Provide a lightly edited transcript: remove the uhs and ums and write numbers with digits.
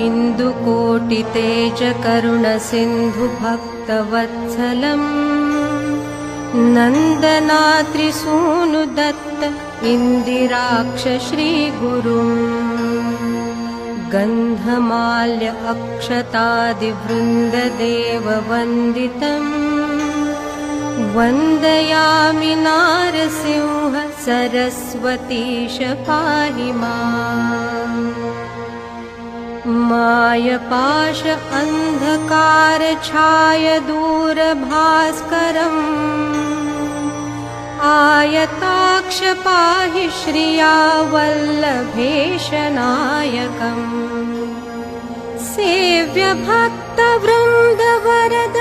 इन्दुकोटितेजकरुणसिन्धुभक्तवत्सलम् नन्दनात्रिसूनुदत्त इन्दिराक्ष श्रीगुरुम् गन्धमाल्य अक्षतादिवृन्ददेववन्दितम् वन्दयामि नारसिंह सरस्वतीश पाहि माम् मायपाश अन्धकार छाय दूरभास्करम् आयताक्ष पाहि श्रिया वल्लभेश नायकम् सेव्य भक्त वृन्द वरद